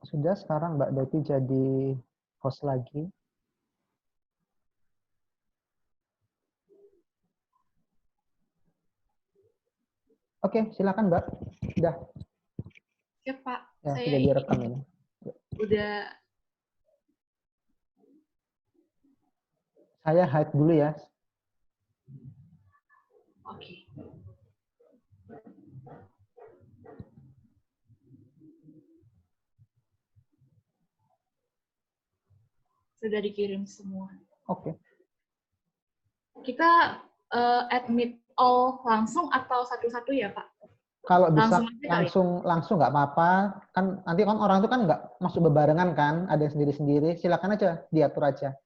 Sudah, sekarang Mbak Deti jadi host lagi. Oke, silakan Mbak. Sudah. Ya Pak, Ya, saya sudah direkam ini. udah. Saya hide dulu ya. Oke. Sudah dikirim semua. Oke. Kita admit all langsung atau satu-satu ya Pak? Kalau bisa langsung langsung nggak apa-apa. Kan nanti kan orang itu kan nggak masuk bebarengan kan, ada yang sendiri-sendiri. Silakan aja diatur aja.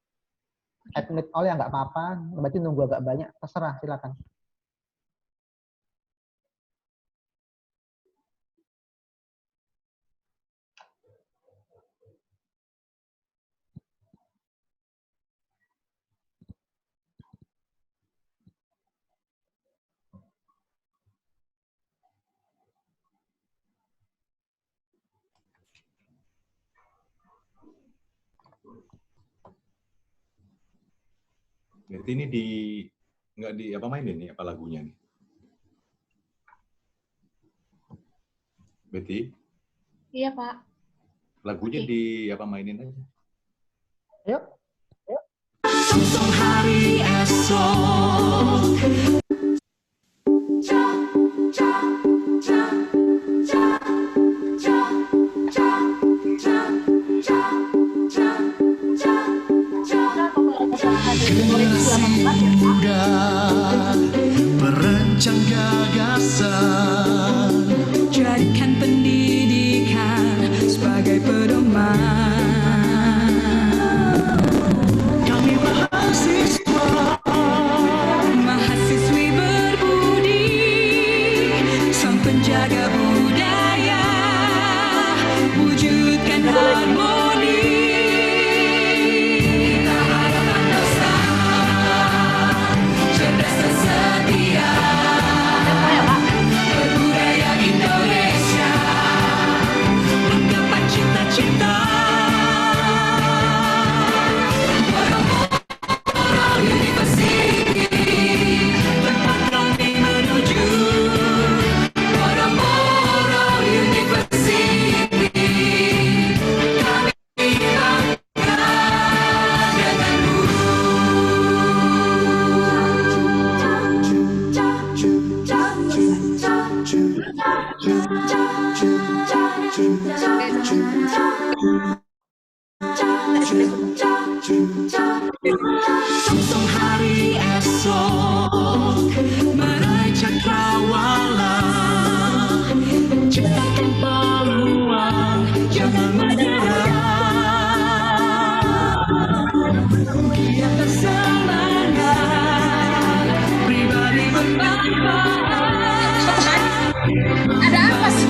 Admit all ya nggak apa-apa. Berarti nunggu agak banyak. Terserah, silakan. Berarti ini nggak di apa mainin nih apa lagunya nih? Betty? Iya Pak. Lagunya di apa mainin aja? Yuk. Song hari esok. Muda merancang gagasan, jadikan pendidikan sebagai pedoman. Kami mahasiswi berbudi, sang penjaga budaya, wujudkan harmoni. Song hari esok, meraih cakrawala, ciptakan peluang, jangan menyerah. Giat bersemangat, pribadi bermanfaat. Ada apa sih?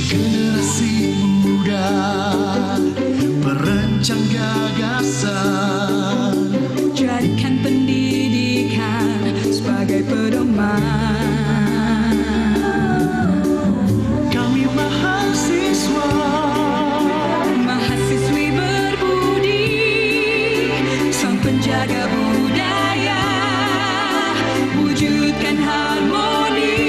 Generasi muda merancang gagasan, jadikan pendidikan sebagai pedoman. Kami mahasiswi berbudi, sang penjaga budaya, wujudkan harmoni.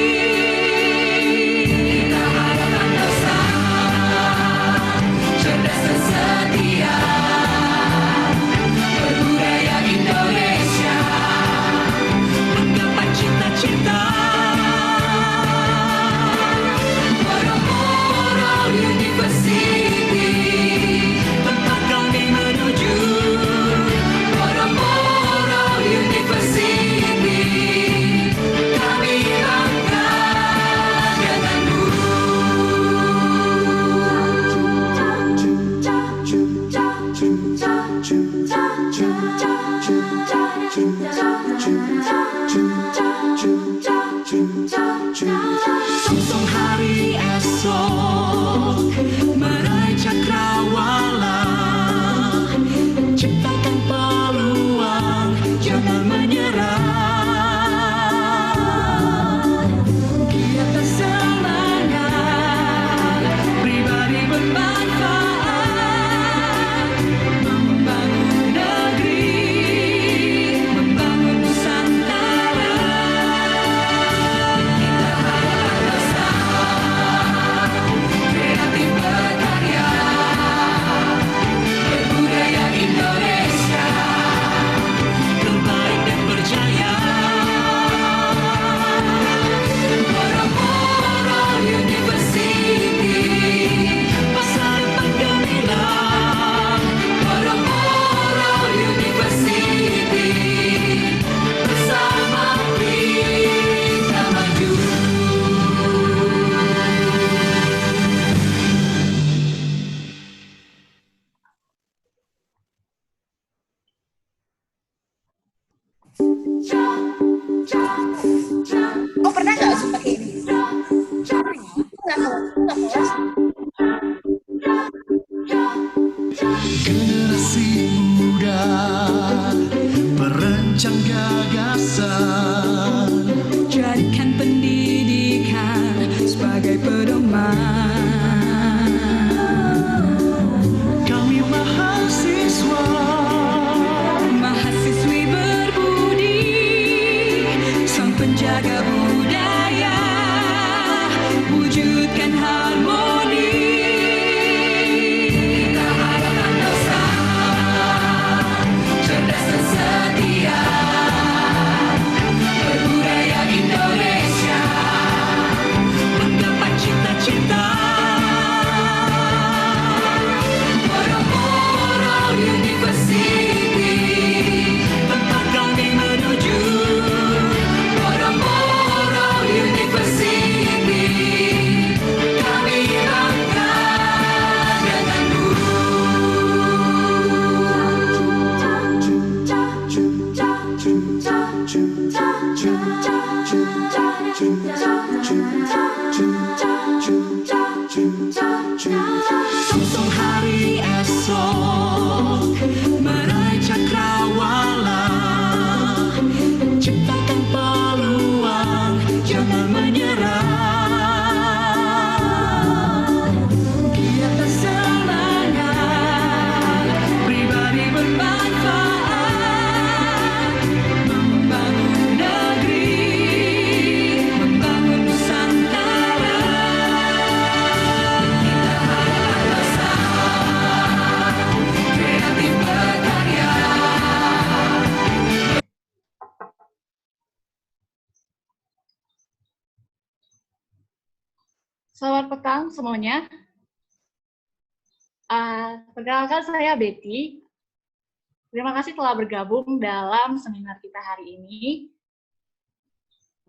esok, meraih cakrawala, ciptakan peluang, jangan menyerah. Giat semangat, pribadi bermanfaat, membangun negeri, membangun Nusantara. Kita hadapan bersama, kreatif berkarya, berbudaya Indonesia, terbaik dan berjaya. Boro-Boro University, masa depan gemilang. Boro-Boro University, bersama kita maju. Oh, pernah nggak Zoom pakai ini? Nggak kelas. Generasi muda merancang gagasan, jadikan pendidikan sebagai pedoman. Kami mahasiswa, mahasiswi berbudi, sang penjaga budaya, wujudkan harmoni. Kita hadapan bersama, cerdas dan setia, berbudaya Indonesia, menggapai cita-cita. Boro-Boro University, tempat kami menuju. Boro-Boro University, kami bangga denganmu. Sungsung hari esok, meraih cakrawala, ciptakan peluang, jangan menyerah. Giat semangat, pribadi bermanfaat, membangun negeri, membangun Nusantara. Kita hadapan bersama, kreatif berkarya. Selamat petang semuanya. Perkenalkan saya Betty. Terima kasih telah bergabung dalam seminar kita hari ini.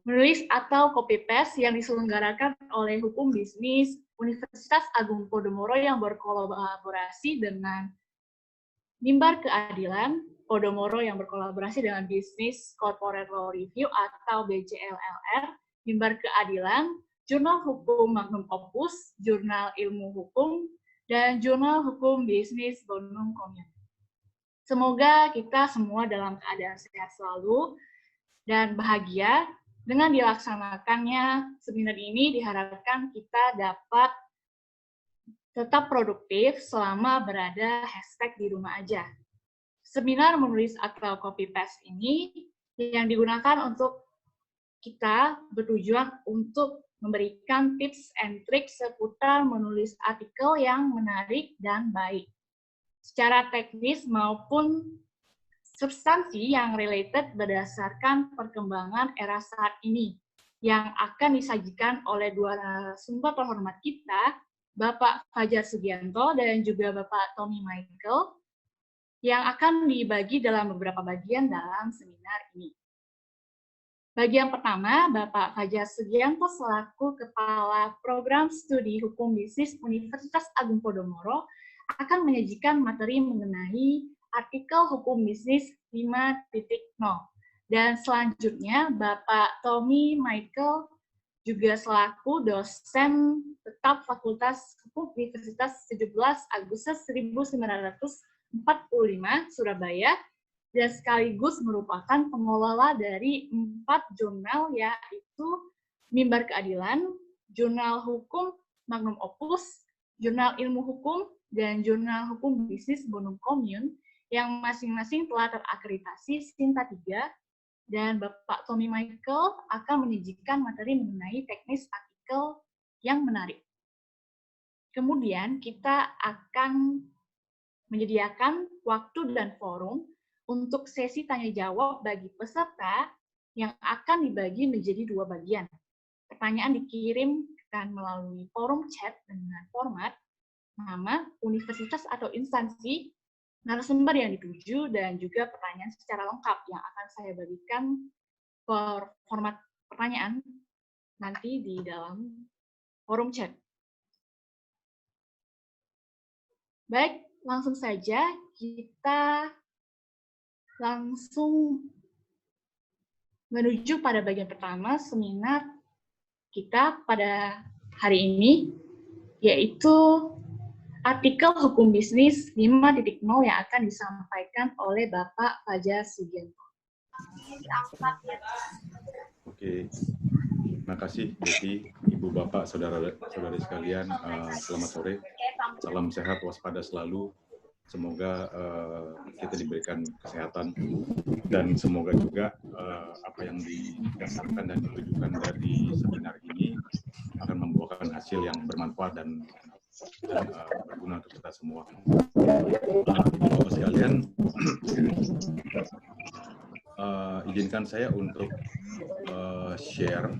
Menulis atau copy paste yang diselenggarakan oleh Hukum Bisnis Universitas Agung Podomoro yang berkolaborasi dengan Mimbar Keadilan Podomoro yang berkolaborasi dengan Business Corporate Law Review atau BCLLR, Mimbar Keadilan, Jurnal Hukum Magnum Opus, Jurnal Ilmu Hukum, dan Jurnal Hukum Bisnis Bonum Community. Semoga kita semua dalam keadaan sehat selalu dan bahagia. Dengan dilaksanakannya seminar ini diharapkan kita dapat tetap produktif selama berada #di rumah aja. Seminar menulis atau copy paste ini yang digunakan untuk kita bertujuan untuk memberikan tips and trik seputar menulis artikel yang menarik dan baik, secara teknis maupun substansi yang related berdasarkan perkembangan era saat ini, yang akan disajikan oleh dua narasumber terhormat kita, Bapak Fajar Sugianto dan juga Bapak Tommy Michael, yang akan dibagi dalam beberapa bagian dalam seminar ini. Bagian pertama, Bapak Fajar Sugianto selaku Kepala Program Studi Hukum Bisnis Universitas Agung Podomoro akan menyajikan materi mengenai artikel Hukum Bisnis 5.0. Dan selanjutnya, Bapak Tommy Michael juga selaku dosen tetap Fakultas Hukum Universitas 17 Agustus 1945 Surabaya, dan sekaligus merupakan pengelola dari 4 jurnal, yaitu Mimbar Keadilan, Jurnal Hukum Magnum Opus, Jurnal Ilmu Hukum, dan Jurnal Hukum Bisnis Bonum Commune, yang masing-masing telah terakreditasi Sinta 3, dan Bapak Tommy Michael akan menyajikan materi mengenai teknis artikel yang menarik. Kemudian kita akan menyediakan waktu dan forum untuk sesi tanya-jawab bagi peserta yang akan dibagi menjadi 2 bagian. Pertanyaan dikirimkan melalui forum chat dengan format nama, universitas atau instansi, narasumber yang dituju, dan juga pertanyaan secara lengkap yang akan saya bagikan format pertanyaan nanti di dalam forum chat. Baik, langsung saja kita langsung menuju pada bagian pertama seminar kita pada hari ini, yaitu artikel hukum bisnis 5.0 yang akan disampaikan oleh Bapak Fajar Sugianto. Oke, terima kasih Betty, Ibu Bapak, saudara-saudari sekalian. Selamat sore, salam sehat, waspada selalu. Semoga kita diberikan kesehatan, dan semoga juga apa yang didasarkan dan ditujukan dari seminar ini akan membuahkan hasil yang bermanfaat dan berguna untuk kita semua. Ibu-bapak sekalian, izinkan saya untuk share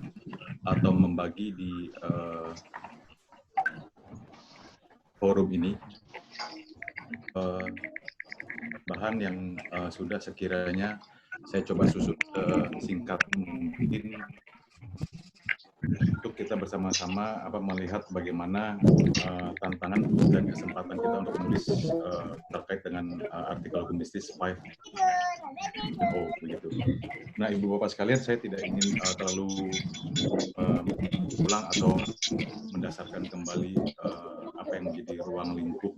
atau membagi di forum ini bahan yang sudah sekiranya saya coba susun singkat mungkin untuk kita bersama-sama melihat bagaimana tantangan dan kesempatan kita untuk menulis terkait dengan artikel hukum bisnis 5.0 begitu. Nah, Ibu Bapak sekalian, saya tidak ingin terlalu ulang atau mendasarkan kembali apa yang menjadi ruang lingkup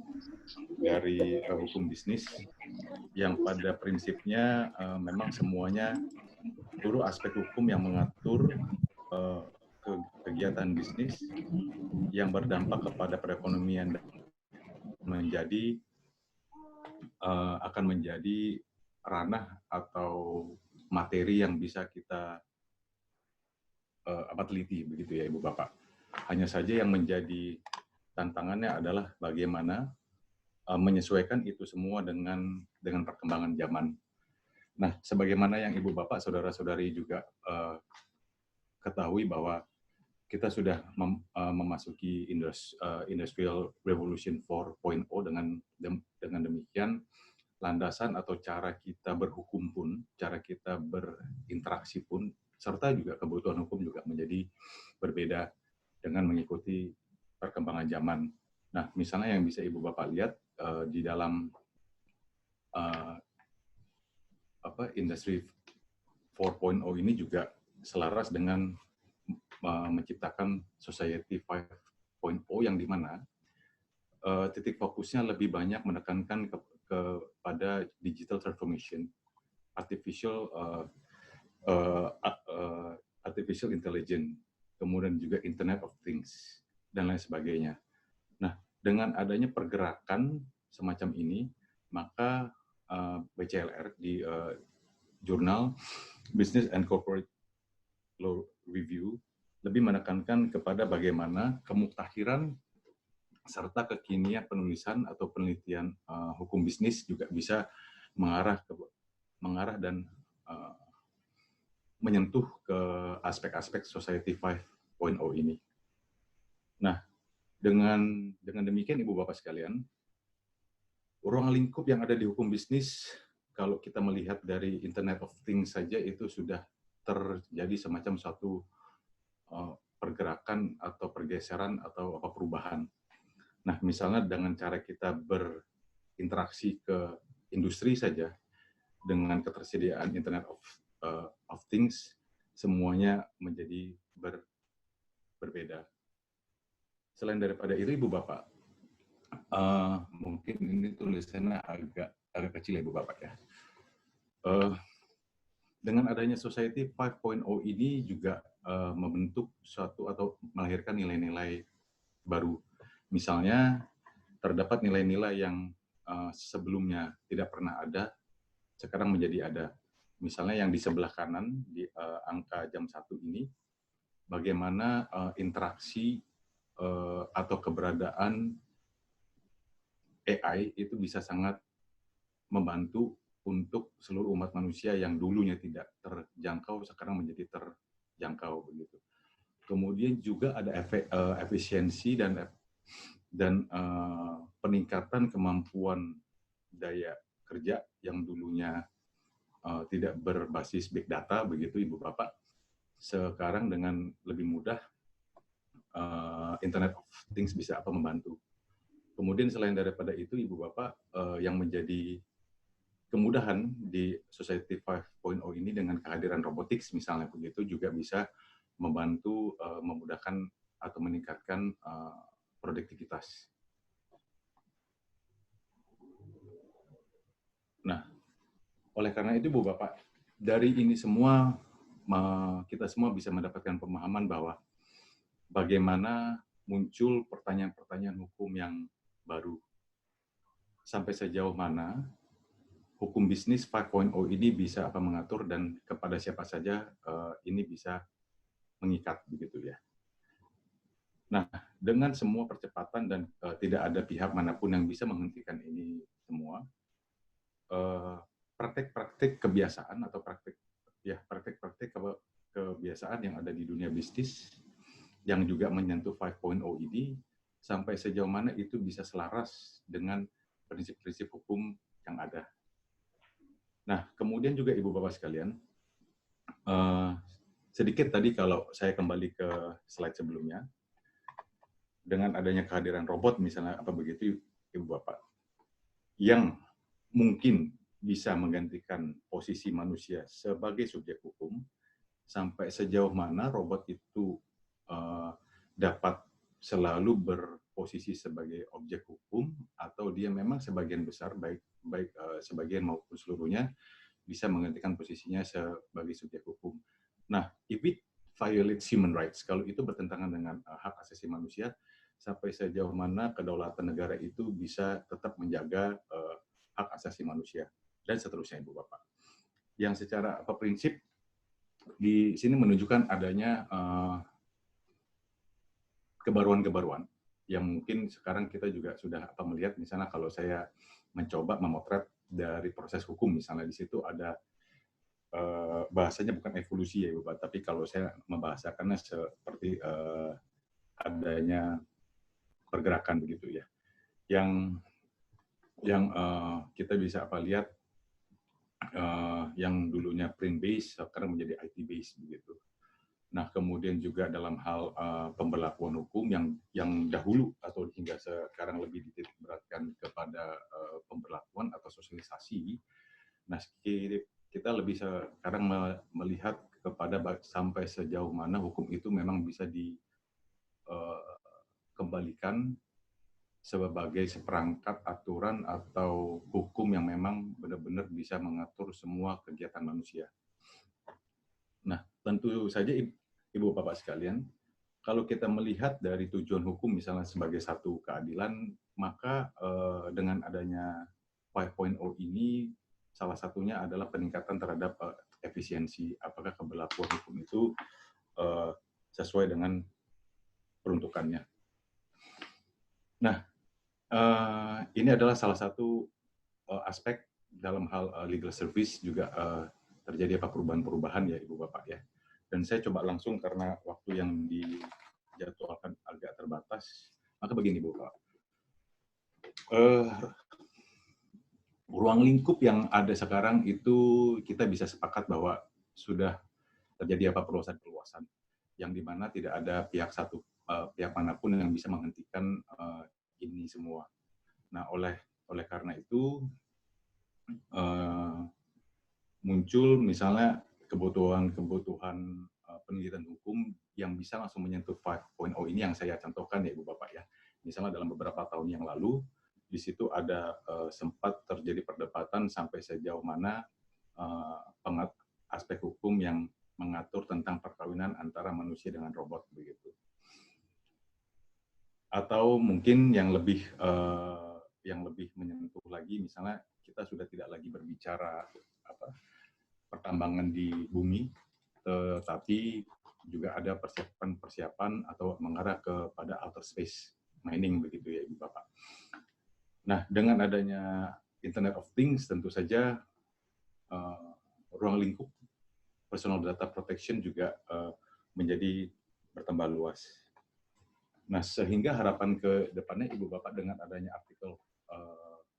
dari hukum bisnis yang pada prinsipnya memang semuanya seluruh aspek hukum yang mengatur kegiatan bisnis yang berdampak kepada perekonomian akan menjadi ranah atau materi yang bisa kita teliti begitu ya Ibu Bapak. Hanya saja yang menjadi tantangannya adalah bagaimana menyesuaikan itu semua dengan perkembangan zaman. Nah, sebagaimana yang Ibu Bapak, saudara-saudari juga ketahui bahwa kita sudah memasuki Industrial Revolution 4.0 dengan demikian landasan atau cara kita berhukum pun, cara kita berinteraksi pun, serta juga kebutuhan hukum juga menjadi berbeda dengan mengikuti perkembangan zaman. Nah, misalnya yang bisa Ibu Bapak lihat di dalam Industri 4.0 ini juga selaras dengan menciptakan Society 5.0 yang dimana titik fokusnya lebih banyak menekankan kepada digital transformation, artificial intelligence, kemudian juga Internet of Things, dan lain sebagainya. Nah, dengan adanya pergerakan semacam ini, maka BCLR di jurnal Business and Corporate Law Review lebih menekankan kepada bagaimana kemuktahiran serta kekinian penulisan atau penelitian hukum bisnis juga bisa mengarah dan menyentuh ke aspek-aspek Society 5.0 ini. Nah, dengan demikian Ibu Bapak sekalian, ruang lingkup yang ada di hukum bisnis, kalau kita melihat dari Internet of Things saja itu sudah terjadi semacam suatu pergerakan atau pergeseran atau perubahan. Nah, misalnya dengan cara kita berinteraksi ke industri saja, dengan ketersediaan Internet of Things, semuanya menjadi berbeda. Selain daripada itu, Ibu Bapak, mungkin ini tulisannya agak kecil ya, Ibu Bapak ya. Dengan adanya Society 5.0 ini juga membentuk suatu atau melahirkan nilai-nilai baru. Misalnya terdapat nilai-nilai yang sebelumnya tidak pernah ada, sekarang menjadi ada. Misalnya yang di sebelah kanan di angka jam 1 ini, bagaimana interaksi atau keberadaan AI itu bisa sangat membantu untuk seluruh umat manusia yang dulunya tidak terjangkau, sekarang menjadi terjangkau begitu. Kemudian juga ada efisiensi dan peningkatan kemampuan daya kerja yang dulunya tidak berbasis big data begitu, Ibu Bapak. Sekarang dengan lebih mudah Internet of Things bisa membantu. Kemudian selain daripada itu, Ibu Bapak, yang menjadi kemudahan di Society 5.0 ini dengan kehadiran robotics misalnya begitu juga bisa membantu memudahkan atau meningkatkan produktivitas. Nah, oleh karena itu, Bu Bapak, dari ini semua kita semua bisa mendapatkan pemahaman bahwa bagaimana muncul pertanyaan-pertanyaan hukum yang baru. Sampai sejauh mana hukum bisnis 5.0 ini bisa mengatur dan kepada siapa saja ini bisa mengikat begitu ya. Nah, dengan semua percepatan dan tidak ada pihak manapun yang bisa menghentikan ini semua, praktek-praktek kebiasaan atau praktek-praktek kebiasaan yang ada di dunia bisnis yang juga menyentuh 5.0 ini sampai sejauh mana itu bisa selaras dengan prinsip-prinsip hukum yang ada. Nah, kemudian juga Ibu Bapak sekalian, sedikit tadi kalau saya kembali ke slide sebelumnya, dengan adanya kehadiran robot misalnya apa begitu Ibu Bapak, yang mungkin bisa menggantikan posisi manusia sebagai subjek hukum, sampai sejauh mana robot itu dapat selalu berposisi sebagai objek hukum atau dia memang sebagian besar baik sebagian maupun seluruhnya bisa menggantikan posisinya sebagai subjek hukum. Nah, if it violates human rights, kalau itu bertentangan dengan hak asasi manusia, sampai sejauh mana kedaulatan negara itu bisa tetap menjaga hak asasi manusia dan seterusnya, Ibu Bapak. Yang secara prinsip di sini menunjukkan adanya kebaruan-kebaruan yang mungkin sekarang kita juga sudah melihat, misalnya kalau saya mencoba memotret dari proses hukum, misalnya di situ ada bahasanya bukan evolusi ya Ibu Bapak, tapi kalau saya membahasakannya seperti adanya pergerakan begitu ya, yang kita bisa lihat yang dulunya print base sekarang menjadi IT base begitu. Nah, kemudian juga dalam hal pemberlakuan hukum yang dahulu atau hingga sekarang lebih dititik beratkan kepada pemberlakuan atau sosialisasi. Nah, kita lebih sekarang melihat kepada sampai sejauh mana hukum itu memang bisa dikembalikan sebagai seperangkat aturan atau hukum yang memang benar-benar bisa mengatur semua kegiatan manusia. Nah, tentu saja Ibu Bapak sekalian, kalau kita melihat dari tujuan hukum misalnya sebagai satu keadilan, maka dengan adanya 5.0 ini salah satunya adalah peningkatan terhadap efisiensi. Apakah keberlakuan hukum itu sesuai dengan peruntukannya. Nah, ini adalah salah satu aspek dalam hal legal service juga terjadi perubahan-perubahan ya Ibu Bapak ya. Dan saya coba langsung karena waktu yang dijadwalkan agak terbatas. Maka begini Bu Bapak. Ruang lingkup yang ada sekarang itu kita bisa sepakat bahwa sudah terjadi perluasan-perluasan yang dimana tidak ada pihak manapun yang bisa menghentikan ini semua. Nah, oleh karena itu muncul misalnya kebutuhan penelitian hukum yang bisa langsung menyentuh 5.0 ini yang saya contohkan ya Ibu Bapak ya. Misalnya dalam beberapa tahun yang lalu, di situ ada sempat terjadi perdebatan sampai sejauh mana aspek hukum yang mengatur tentang perkawinan antara manusia dengan robot begitu. Atau mungkin yang lebih menyentuh lagi, misalnya kita sudah tidak lagi berbicara pertambangan di bumi, tetapi juga ada persiapan atau mengarah kepada outer space mining begitu ya Ibu Bapak. Nah, dengan adanya Internet of Things tentu saja ruang lingkup personal data protection juga menjadi bertambah luas. Nah, sehingga harapan ke depannya Ibu Bapak dengan adanya artikel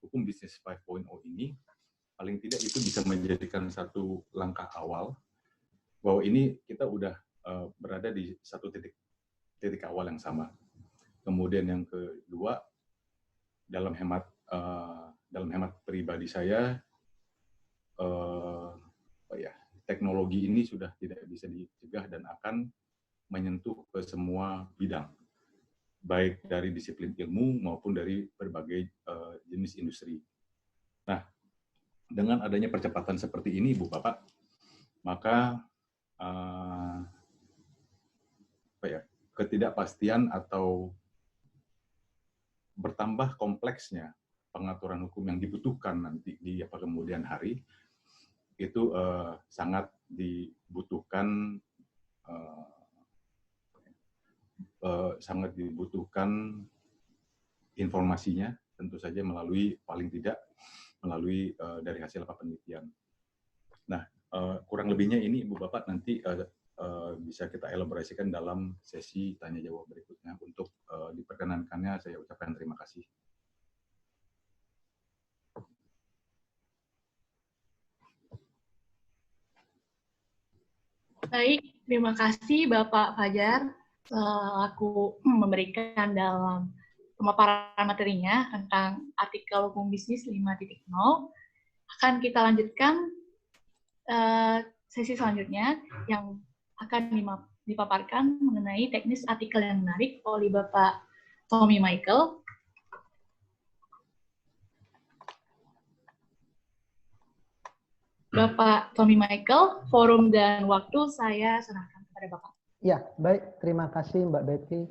hukum bisnis 5.0 ini, paling tidak itu bisa menjadikan satu langkah awal bahwa ini kita udah berada di satu titik awal yang sama. Kemudian yang kedua, dalam hemat pribadi saya, teknologi ini sudah tidak bisa dicegah dan akan menyentuh ke semua bidang, baik dari disiplin ilmu maupun dari berbagai jenis industri. Nah, dengan adanya percepatan seperti ini, Bu Bapak, maka ketidakpastian atau bertambah kompleksnya pengaturan hukum yang dibutuhkan nanti di kemudian hari itu sangat dibutuhkan informasinya, tentu saja paling tidak melalui dari hasil penelitian. Nah, kurang lebihnya ini Ibu Bapak nanti bisa kita elaborasikan dalam sesi tanya jawab berikutnya. Untuk diperkenankannya saya ucapkan terima kasih. Baik, terima kasih Bapak Fajar selaku memberikan dalam pemaparan materinya tentang artikel hukum bisnis 5.0. Akan kita lanjutkan sesi selanjutnya yang akan dipaparkan mengenai teknis artikel yang menarik oleh Bapak Tommy Michael. Bapak Tommy Michael, forum dan waktu saya serahkan kepada Bapak. Ya, baik. Terima kasih Mbak Betty.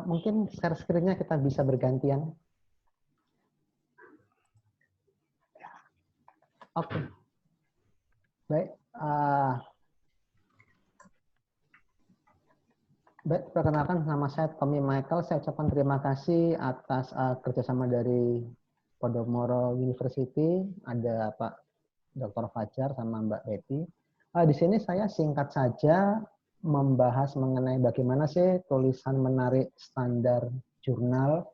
Mungkin share screen-nya kita bisa bergantian. Oke. Baik. Baik, perkenalkan nama saya Tommy Michael. Saya ucapkan terima kasih atas kerjasama dari Podomoro University. Ada Pak Dr. Fajar sama Mbak Betty. Di sini saya singkat saja membahas mengenai bagaimana sih tulisan menarik standar jurnal.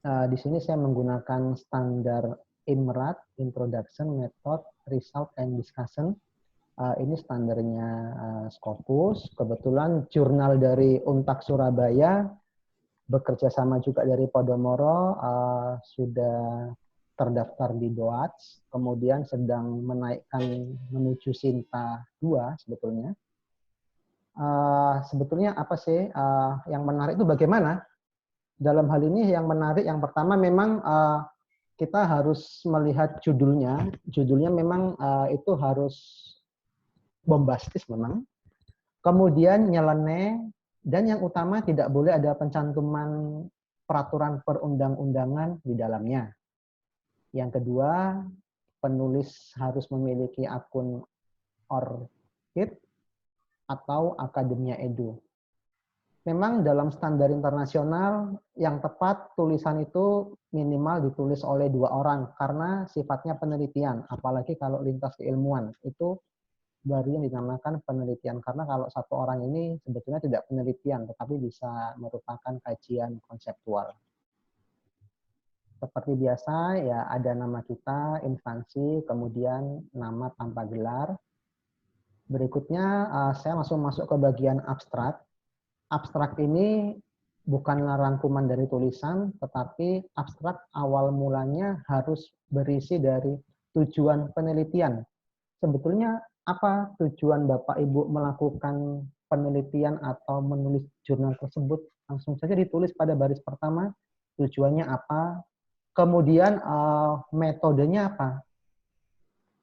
Di sini saya menggunakan standar IMRAD, Introduction, Method, Result, and Discussion. Ini standarnya Scopus. Kebetulan jurnal dari Untak Surabaya, bekerja sama juga dari Podomoro, sudah terdaftar di DOATS, kemudian sedang menaikkan menuju Sinta 2 sebetulnya. Sebetulnya apa sih yang menarik itu bagaimana? Dalam hal ini yang menarik yang pertama memang kita harus melihat judulnya. Judulnya memang itu harus bombastis memang. Kemudian nyeleneh, dan yang utama tidak boleh ada pencantuman peraturan perundang-undangan di dalamnya. Yang kedua, penulis harus memiliki akun ORCID atau Akademia Edu. Memang dalam standar internasional yang tepat tulisan itu minimal ditulis oleh 2 orang karena sifatnya penelitian, apalagi kalau lintas keilmuan itu baru yang dinamakan penelitian, karena kalau 1 orang ini sebetulnya tidak penelitian tetapi bisa merupakan kajian konseptual. Seperti biasa ya ada nama kita, instansi, kemudian nama tanpa gelar. Berikutnya saya langsung masuk ke bagian abstrak. Abstrak ini bukanlah rangkuman dari tulisan, tetapi abstrak awal mulanya harus berisi dari tujuan penelitian. Sebetulnya apa tujuan Bapak Ibu melakukan penelitian atau menulis jurnal tersebut? Langsung saja ditulis pada baris pertama, tujuannya apa, kemudian metodenya apa.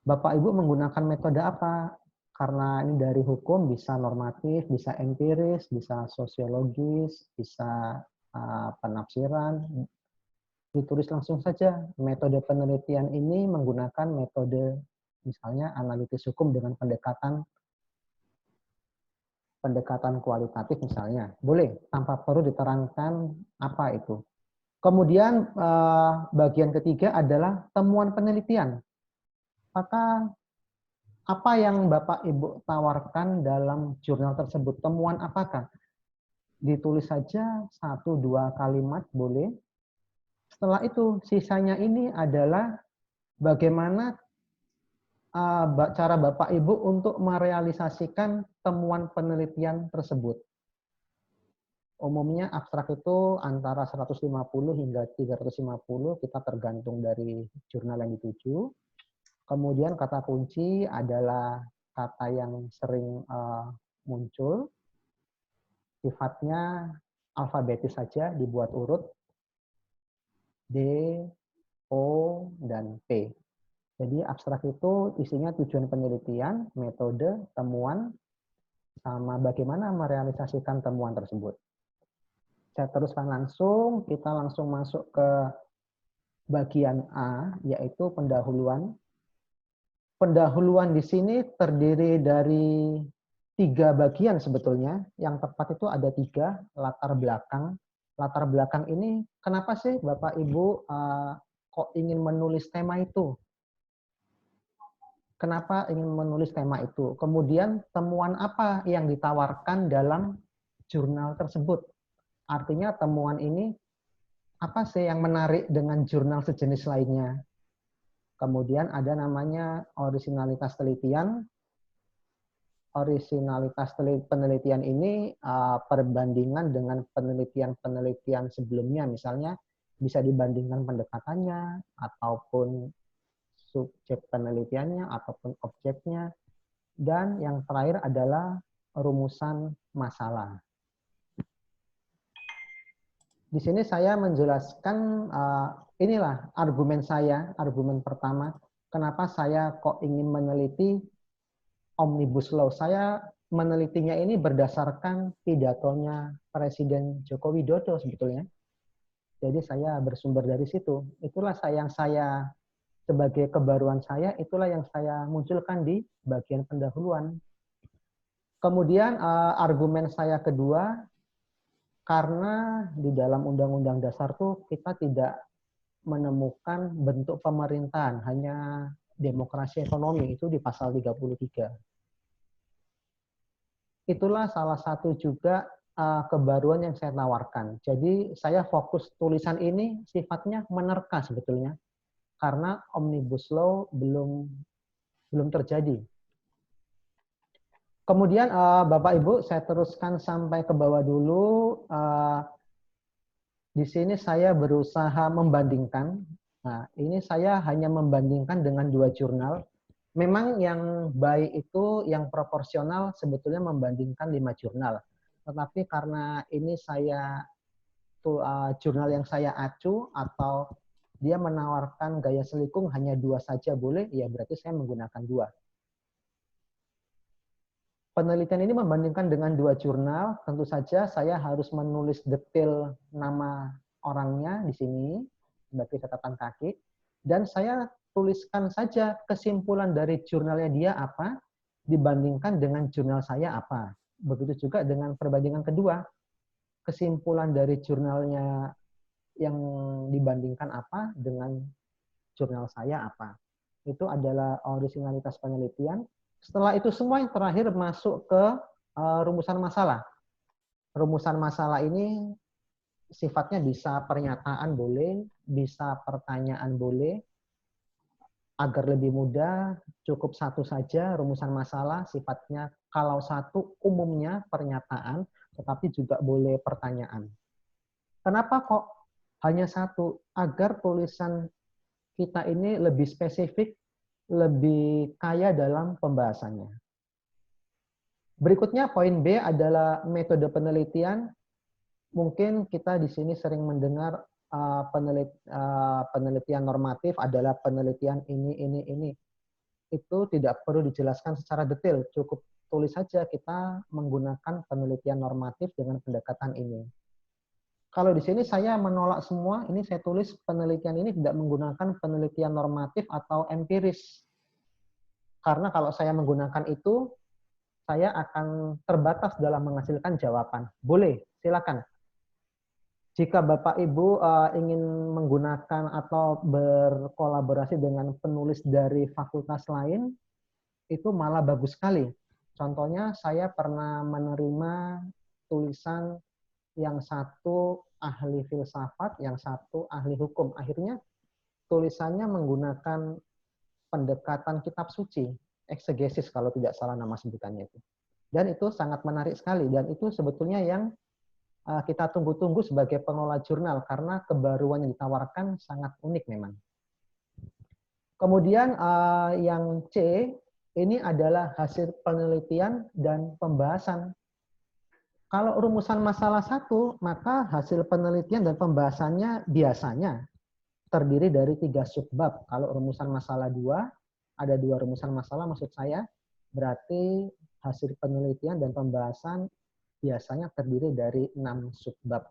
Bapak Ibu menggunakan metode apa? Karena ini dari hukum bisa normatif, bisa empiris, bisa sosiologis, bisa penafsiran. Ditulis langsung saja. Metode penelitian ini menggunakan metode misalnya analitis hukum dengan pendekatan kualitatif misalnya. Boleh, tanpa perlu diterangkan apa itu. Kemudian bagian ketiga adalah temuan penelitian. Maka apa yang Bapak Ibu tawarkan dalam jurnal tersebut? Temuan apakah? Ditulis saja 1-2 kalimat boleh. Setelah itu sisanya ini adalah bagaimana cara Bapak Ibu untuk merealisasikan temuan penelitian tersebut. Umumnya abstrak itu antara 150 hingga 350, kita tergantung dari jurnal yang dituju. Kemudian kata kunci adalah kata yang sering muncul. Sifatnya alfabetis saja, dibuat urut. D, O, dan P. Jadi abstrak itu isinya tujuan penelitian, metode, temuan, sama bagaimana merealisasikan temuan tersebut. Saya teruskan langsung, kita langsung masuk ke bagian A, yaitu pendahuluan. Pendahuluan di sini terdiri dari 3 bagian sebetulnya. Yang tepat itu ada 3, latar belakang. Latar belakang ini, kenapa sih Bapak Ibu kok ingin menulis tema itu? Kenapa ingin menulis tema itu? Kemudian temuan apa yang ditawarkan dalam jurnal tersebut? Artinya temuan ini, apa sih yang menarik dengan jurnal sejenis lainnya? Kemudian ada namanya orisinalitas telitian. Orisinalitas penelitian ini perbandingan dengan penelitian-penelitian sebelumnya. Misalnya bisa dibandingkan pendekatannya, ataupun subjek penelitiannya, ataupun objeknya. Dan yang terakhir adalah rumusan masalah. Di sini saya menjelaskan, inilah argumen saya, argumen pertama, kenapa saya kok ingin meneliti Omnibus Law. Saya menelitinya ini berdasarkan pidatonya Presiden Joko Widodo sebetulnya. Jadi saya bersumber dari situ. Itulah yang saya, sebagai kebaruan saya, itulah yang saya munculkan di bagian pendahuluan. Kemudian argumen saya kedua, karena di dalam Undang-Undang Dasar tuh kita tidak menemukan bentuk pemerintahan, hanya demokrasi ekonomi, itu di pasal 33. Itulah salah satu juga kebaruan yang saya tawarkan. Jadi saya fokus tulisan ini sifatnya menerka sebetulnya, karena Omnibus Law belum terjadi. Kemudian Bapak Ibu, saya teruskan sampai ke bawah dulu. Di sini saya berusaha membandingkan. Nah, ini saya hanya membandingkan dengan 2 jurnal. Memang yang baik itu, yang proporsional sebetulnya membandingkan 5 jurnal. Tetapi karena ini jurnal yang saya acu, atau dia menawarkan gaya selikung hanya 2 saja boleh, ya berarti saya menggunakan 2. Penelitian ini membandingkan dengan 2 jurnal, tentu saja saya harus menulis detail nama orangnya di sini sebagai catatan kaki, dan saya tuliskan saja kesimpulan dari jurnalnya dia apa dibandingkan dengan jurnal saya apa. Begitu juga dengan perbandingan kedua, kesimpulan dari jurnalnya yang dibandingkan apa dengan jurnal saya apa. Itu adalah orisinalitas penelitian. Setelah itu semua yang terakhir masuk ke rumusan masalah. Rumusan masalah ini sifatnya bisa pernyataan boleh, bisa pertanyaan boleh. Agar lebih mudah, cukup 1 saja rumusan masalah, sifatnya kalau 1 umumnya pernyataan, tetapi juga boleh pertanyaan. Kenapa kok hanya 1? Agar tulisan kita ini lebih spesifik, lebih kaya dalam pembahasannya. Berikutnya poin B adalah metode penelitian. Mungkin kita di sini sering mendengar penelitian normatif adalah penelitian ini. Itu tidak perlu dijelaskan secara detail, cukup tulis saja kita menggunakan penelitian normatif dengan pendekatan ini. Kalau di sini saya menolak semua, ini saya tulis penelitian ini tidak menggunakan penelitian normatif atau empiris. Karena kalau saya menggunakan itu, saya akan terbatas dalam menghasilkan jawaban. Boleh, silakan. Jika Bapak Ibu ingin menggunakan atau berkolaborasi dengan penulis dari fakultas lain, itu malah bagus sekali. Contohnya saya pernah menerima tulisan yang satu ahli filsafat, yang satu ahli hukum. Akhirnya tulisannya menggunakan pendekatan kitab suci, eksegesis kalau tidak salah nama sebutannya itu. Dan itu sangat menarik sekali, dan itu sebetulnya yang kita tunggu-tunggu sebagai pengelola jurnal, karena kebaruan yang ditawarkan sangat unik memang. Kemudian yang C, ini adalah hasil penelitian dan pembahasan. Kalau rumusan masalah 1, maka hasil penelitian dan pembahasannya biasanya terdiri dari 3 subbab. Kalau rumusan masalah 2, ada 2 rumusan masalah maksud saya, berarti hasil penelitian dan pembahasan biasanya terdiri dari 6 subbab.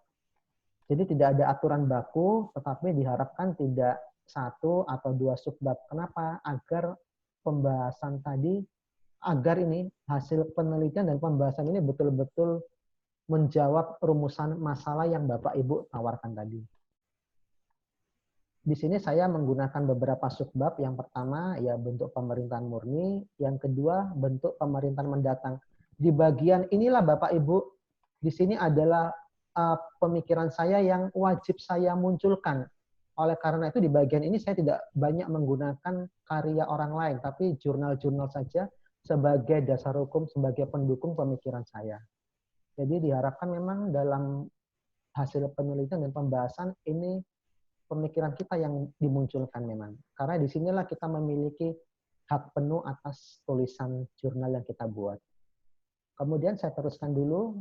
Jadi tidak ada aturan baku, tetapi diharapkan tidak 1 atau 2 subbab. Kenapa? Agar pembahasan tadi, agar ini hasil penelitian dan pembahasan ini betul-betul menjawab rumusan masalah yang Bapak Ibu tawarkan tadi. Di sini saya menggunakan beberapa subbab. Yang pertama ya bentuk pemerintahan murni, yang kedua bentuk pemerintahan mendatang. Di bagian inilah Bapak Ibu, di sini adalah pemikiran saya yang wajib saya munculkan. Oleh karena itu di bagian ini saya tidak banyak menggunakan karya orang lain, tapi jurnal-jurnal saja sebagai dasar hukum, sebagai pendukung pemikiran saya. Jadi diharapkan memang dalam hasil penelitian dan pembahasan ini pemikiran kita yang dimunculkan memang. Karena disinilah kita memiliki hak penuh atas tulisan jurnal yang kita buat. Kemudian saya teruskan dulu.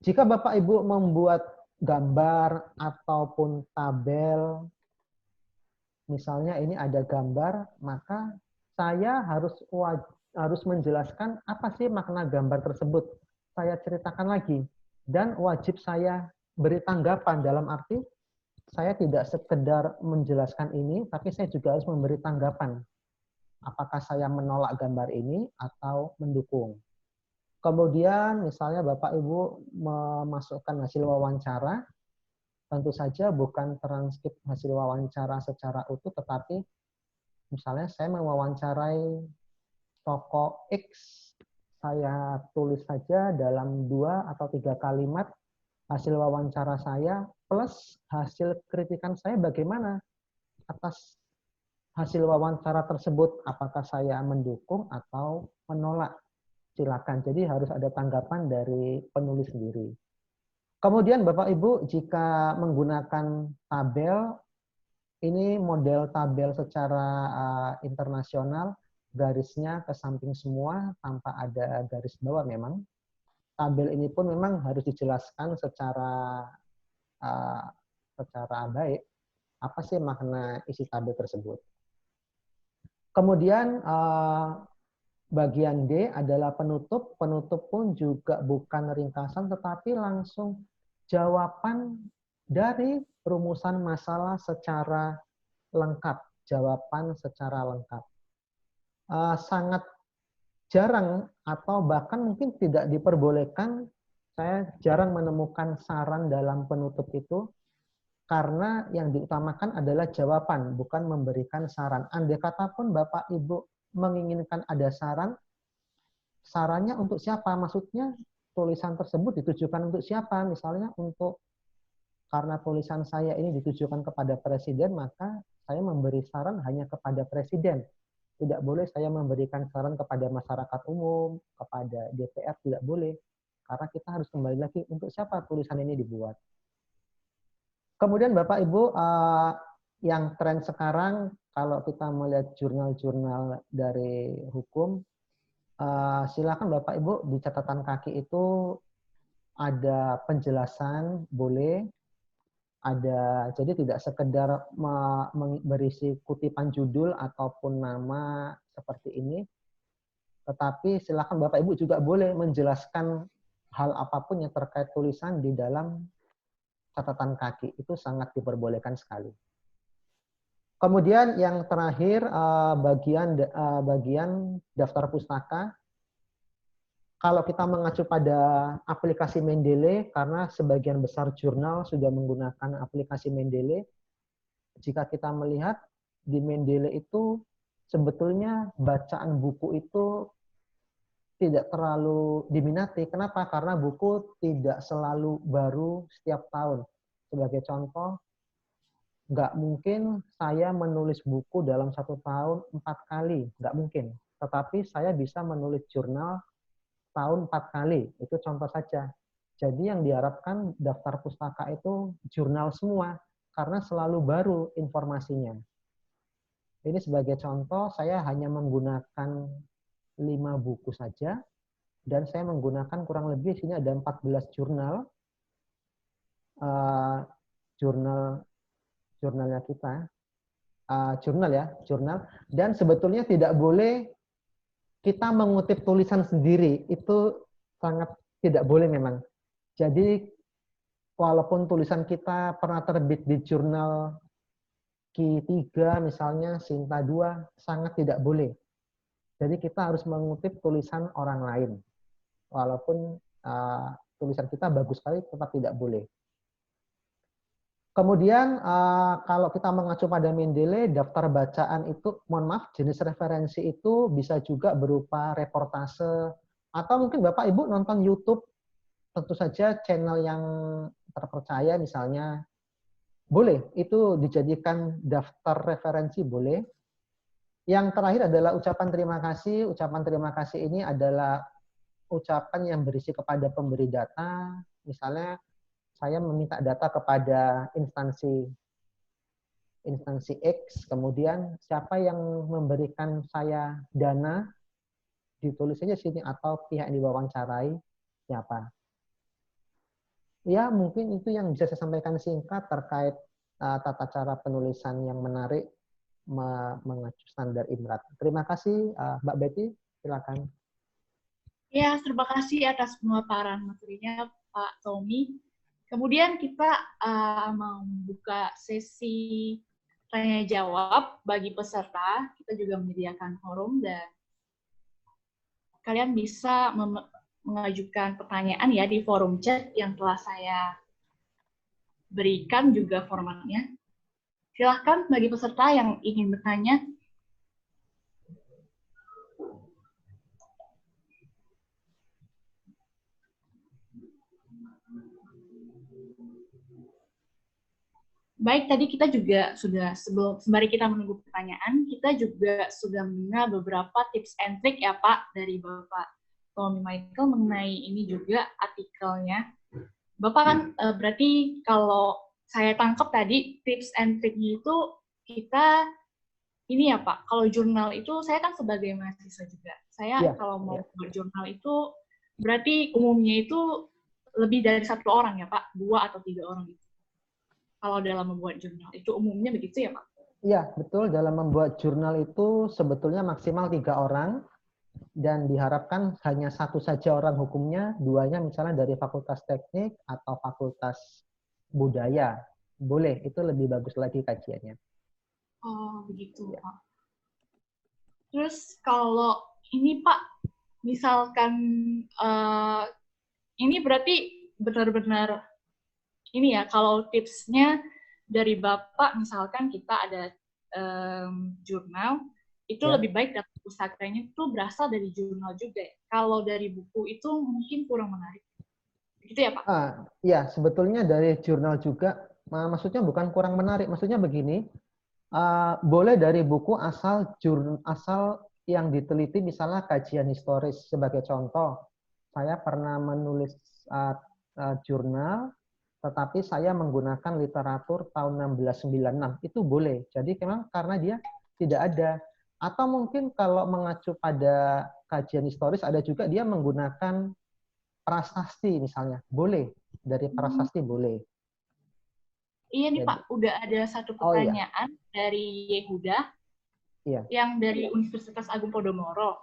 Jika Bapak Ibu membuat gambar ataupun tabel, misalnya ini ada gambar, maka saya harus menjelaskan apa sih makna gambar tersebut. Saya ceritakan lagi. Dan wajib saya beri tanggapan, dalam arti saya tidak sekedar menjelaskan ini, tapi saya juga harus memberi tanggapan. Apakah saya menolak gambar ini atau mendukung. Kemudian misalnya Bapak Ibu memasukkan hasil wawancara, tentu saja bukan transkrip hasil wawancara secara utuh, tetapi misalnya saya mewawancarai tokoh X, saya tulis saja dalam 2 atau 3 kalimat hasil wawancara saya plus hasil kritikan saya bagaimana atas hasil wawancara tersebut, apakah saya mendukung atau menolak. Silakan. Jadi harus ada tanggapan dari penulis sendiri. Kemudian Bapak Ibu jika menggunakan tabel, ini model tabel secara internasional, garisnya ke samping semua tanpa ada garis bawah memang. Tabel ini pun memang harus dijelaskan secara baik apa sih makna isi tabel tersebut. Kemudian bagian D adalah penutup. Penutup pun juga bukan ringkasan tetapi langsung jawaban dari rumusan masalah secara lengkap. Jawaban secara lengkap. Sangat jarang atau bahkan mungkin tidak diperbolehkan, saya jarang menemukan saran dalam penutup itu, karena yang diutamakan adalah jawaban, bukan memberikan saran. Andai kata pun Bapak Ibu menginginkan ada saran, sarannya untuk siapa? Maksudnya tulisan tersebut ditujukan untuk siapa? Misalnya karena tulisan saya ini ditujukan kepada presiden, maka saya memberi saran hanya kepada presiden. Tidak boleh saya memberikan saran kepada masyarakat umum, kepada DPR, tidak boleh. Karena kita harus kembali lagi untuk siapa tulisan ini dibuat. Kemudian Bapak Ibu, yang tren sekarang kalau kita melihat jurnal-jurnal dari hukum, silakan Bapak Ibu di catatan kaki itu ada penjelasan, boleh. Jadi tidak sekedar berisi kutipan judul ataupun nama seperti ini, tetapi silakan Bapak Ibu juga boleh menjelaskan hal apapun yang terkait tulisan di dalam catatan kaki. Itu sangat diperbolehkan sekali. Kemudian yang terakhir bagian daftar pustaka. Kalau kita mengacu pada aplikasi Mendeley, karena sebagian besar jurnal sudah menggunakan aplikasi Mendeley, jika kita melihat di Mendeley itu sebetulnya bacaan buku itu tidak terlalu diminati. Kenapa? Karena buku tidak selalu baru setiap tahun. Sebagai contoh, nggak mungkin saya menulis buku dalam 1 tahun 4 kali, nggak mungkin. Tetapi saya bisa menulis jurnal tahun 4 kali, itu contoh saja. Jadi yang diharapkan daftar pustaka itu jurnal semua, karena selalu baru informasinya. Ini sebagai contoh, saya hanya menggunakan 5 buku saja, dan saya menggunakan kurang lebih sini ada 14 jurnal, jurnalnya kita, jurnal, dan sebetulnya tidak boleh kita mengutip tulisan sendiri, itu sangat tidak boleh memang. Jadi walaupun tulisan kita pernah terbit di jurnal Q3 misalnya, Sinta 2, sangat tidak boleh. Jadi kita harus mengutip tulisan orang lain. Walaupun tulisan kita bagus sekali, tetap tidak boleh. Kemudian kalau kita mengacu pada Mendeley, daftar bacaan itu, mohon maaf, jenis referensi itu bisa juga berupa reportase, atau mungkin Bapak Ibu nonton YouTube, tentu saja channel yang terpercaya misalnya, boleh, itu dijadikan daftar referensi, boleh. Yang terakhir adalah ucapan terima kasih. Ucapan terima kasih ini adalah ucapan yang berisi kepada pemberi data, misalnya, saya meminta data kepada instansi X, kemudian siapa yang memberikan saya dana, ditulis saja sini, atau pihak yang diwawancarai siapa. Ya, mungkin itu yang bisa saya sampaikan singkat terkait tata cara penulisan yang menarik mengacu standar IMRAT. Terima kasih, Mbak Betty, silakan. Ya, terima kasih atas pemaparan materinya, Pak Tommy. Kemudian kita mau membuka sesi tanya jawab bagi peserta. Kita juga menyediakan forum dan kalian bisa mengajukan pertanyaan ya di forum chat yang telah saya berikan juga formatnya. Silahkan bagi peserta yang ingin bertanya. Baik, tadi kita juga sudah, sembari kita menunggu pertanyaan, kita juga sudah mengenal beberapa tips and trick ya Pak, dari Bapak Tommy Michael mengenai ini juga artikelnya. Bapak kan berarti kalau saya tangkap tadi, tips and trick-nya itu kita, ini ya Pak, kalau jurnal itu, saya kan sebagai mahasiswa juga, saya kalau mau buat jurnal itu, berarti umumnya itu lebih dari 1 orang ya Pak, 2 atau 3 orang gitu. Kalau dalam membuat jurnal, itu umumnya begitu ya Pak? Iya, betul. Dalam membuat jurnal itu sebetulnya maksimal 3 orang, dan diharapkan hanya 1 saja orang hukumnya, 2-nya misalnya dari fakultas teknik atau fakultas budaya. Boleh, itu lebih bagus lagi kajiannya. Oh, begitu Pak. Terus kalau ini Pak, misalkan ini berarti benar-benar ini ya, kalau tipsnya dari Bapak, misalkan kita ada jurnal, itu lebih baik daftar pustakanya itu berasal dari jurnal juga. Kalau dari buku itu mungkin kurang menarik. Gitu ya Pak? Ya, sebetulnya dari jurnal juga, maksudnya bukan kurang menarik, maksudnya begini, boleh dari buku asal yang diteliti, misalnya kajian historis. Sebagai contoh, saya pernah menulis jurnal, tetapi saya menggunakan literatur tahun 1696, itu boleh. Jadi memang karena dia tidak ada. Atau mungkin kalau mengacu pada kajian historis, ada juga dia menggunakan prasasti misalnya, boleh. Dari prasasti boleh. Iya nih Jadi, Pak, udah ada satu oh iya, pertanyaan dari Yehuda iya. yang dari Universitas Agung Podomoro.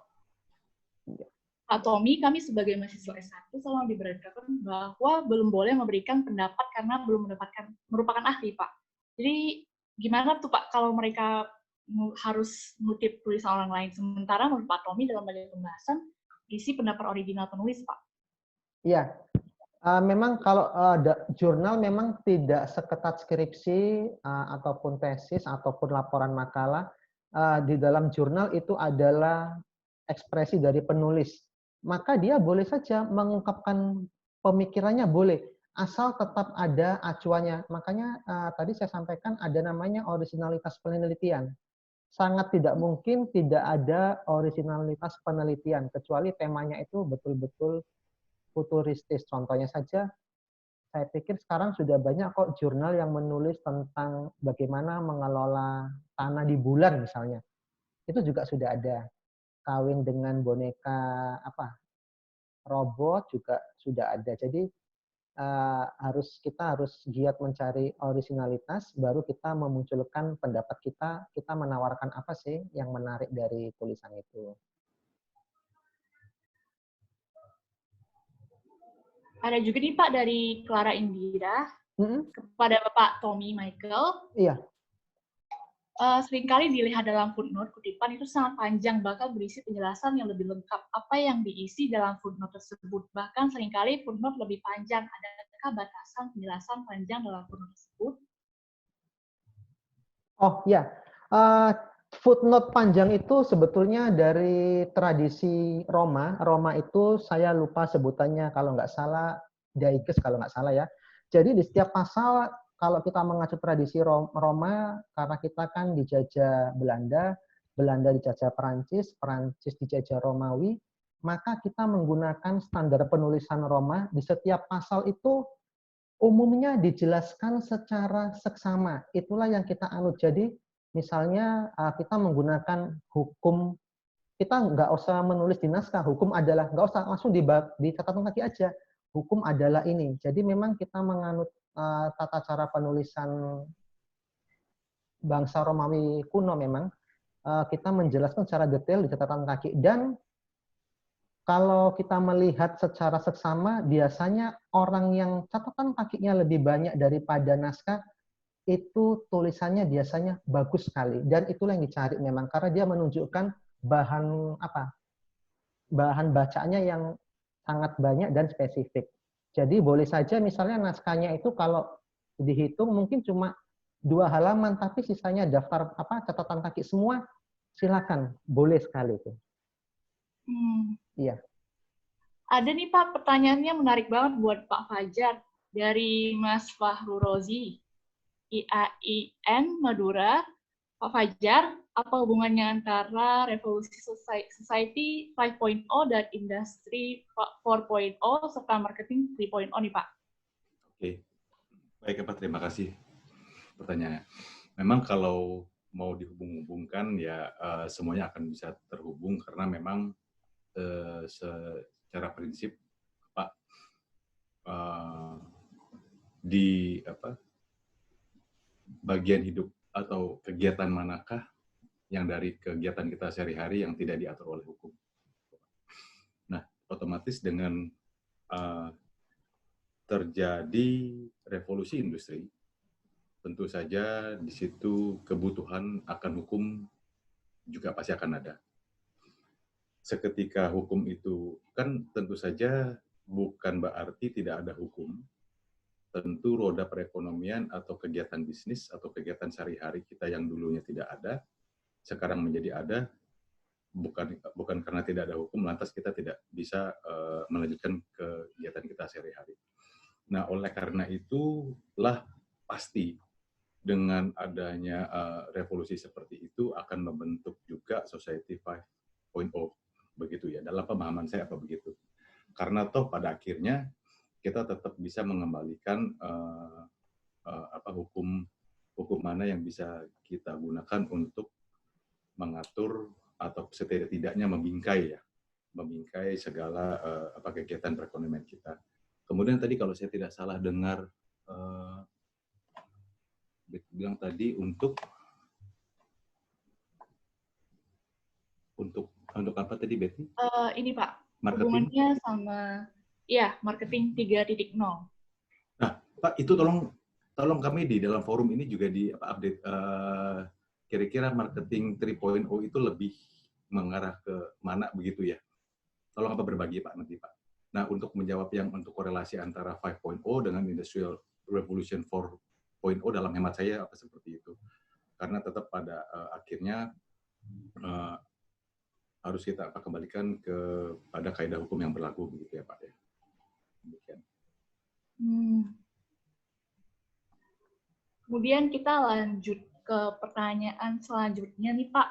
Iya. Pak Tommy, kami sebagai mahasiswa S1 selalu diberitakan bahwa belum boleh memberikan pendapat karena belum merupakan ahli, Pak. Jadi gimana tuh Pak kalau mereka harus mengutip tulisan orang lain, sementara menurut Pak Tommy dalam bagian pembahasan isi pendapat original penulis, Pak? Iya, memang kalau jurnal memang tidak seketat skripsi ataupun tesis ataupun laporan makalah. Di dalam jurnal itu adalah ekspresi dari penulis. Maka dia boleh saja mengungkapkan pemikirannya, boleh. Asal tetap ada acuannya. Makanya tadi saya sampaikan ada namanya originalitas penelitian. Sangat tidak mungkin tidak ada originalitas penelitian, kecuali temanya itu betul-betul futuristis. Contohnya saja, saya pikir sekarang sudah banyak kok jurnal yang menulis tentang bagaimana mengelola tanah di bulan misalnya. Itu juga sudah ada. Kawin dengan boneka robot juga sudah ada. Jadi kita harus giat mencari originalitas, baru kita memunculkan pendapat kita menawarkan apa sih yang menarik dari tulisan itu. Ada juga nih Pak dari Clara Indira kepada Bapak Tommy Michael. Iya. Seringkali dilihat dalam footnote, kutipan itu sangat panjang, bahkan berisi penjelasan yang lebih lengkap. Apa yang diisi dalam footnote tersebut? Bahkan seringkali footnote lebih panjang. Adakah batasan penjelasan panjang dalam footnote tersebut? Oh ya, footnote panjang itu sebetulnya dari tradisi Roma. Roma itu saya lupa sebutannya, kalau nggak salah Daiges kalau nggak salah ya. Jadi di setiap pasal, kalau kita mengacu tradisi Roma, karena kita kan dijajah Belanda, Belanda dijajah Perancis, Perancis dijajah Romawi, maka kita menggunakan standar penulisan Roma. Di setiap pasal itu umumnya dijelaskan secara seksama. Itulah yang kita anut. Jadi misalnya kita menggunakan hukum, kita nggak usah menulis di naskah, hukum adalah, nggak usah, langsung di catatan kaki aja. Hukum adalah ini. Jadi memang kita menganut tata cara penulisan bangsa Romawi kuno memang. Kita menjelaskan secara detail di catatan kaki. Dan kalau kita melihat secara seksama, biasanya orang yang catatan kakinya lebih banyak daripada naskah, itu tulisannya biasanya bagus sekali. Dan itulah yang dicari memang, karena dia menunjukkan bahan bacaannya yang sangat banyak dan spesifik. Jadi boleh saja misalnya naskahnya itu kalau dihitung mungkin cuma 2 halaman, tapi sisanya daftar catatan kaki semua, silakan, boleh sekali itu. Iya. Ada nih Pak, pertanyaannya menarik banget buat Pak Fajar dari Mas Fahru Rozi, IAIN Madura. Pak Fajar, apa hubungannya antara revolusi society 5.0 dan industri 4.0 serta marketing 3.0 nih Pak? Oke, baik Pak, terima kasih pertanyaannya. Memang kalau mau dihubung-hubungkan ya semuanya akan bisa terhubung karena memang secara prinsip Pak di bagian hidup atau kegiatan manakah yang dari kegiatan kita sehari-hari yang tidak diatur oleh hukum. Nah, otomatis dengan terjadi revolusi industri, tentu saja di situ kebutuhan akan hukum juga pasti akan ada. Seketika hukum itu kan tentu saja bukan berarti tidak ada hukum. Tentu roda perekonomian atau kegiatan bisnis atau kegiatan sehari-hari kita yang dulunya tidak ada, sekarang menjadi ada, bukan karena tidak ada hukum, lantas kita tidak bisa melanjutkan kegiatan kita sehari-hari. Nah, oleh karena itulah pasti dengan adanya revolusi seperti itu akan membentuk juga Society 5.0, begitu ya, dalam pemahaman saya apa begitu. Karena toh pada akhirnya kita tetap bisa mengembalikan hukum mana yang bisa kita gunakan untuk mengatur atau setidak-tidaknya membingkai segala kegiatan perekonomian kita. Kemudian tadi kalau saya tidak salah dengar bilang tadi untuk apa tadi Betty? Ini Pak, Marketing. hubungannya sama marketing 3.0. Nah, Pak, itu tolong kami di dalam forum ini juga di update kira-kira marketing 3.0 itu lebih mengarah ke mana begitu ya? Tolong apa berbagi Pak nanti Pak. Nah, untuk menjawab yang untuk korelasi antara 5.0 dengan Industrial Revolution 4.0 dalam hemat saya apa seperti itu. Karena tetap pada akhirnya harus kita kembalikan pada kaidah hukum yang berlaku begitu ya Pak ya. Demikian. Kemudian kita lanjut ke pertanyaan selanjutnya nih Pak,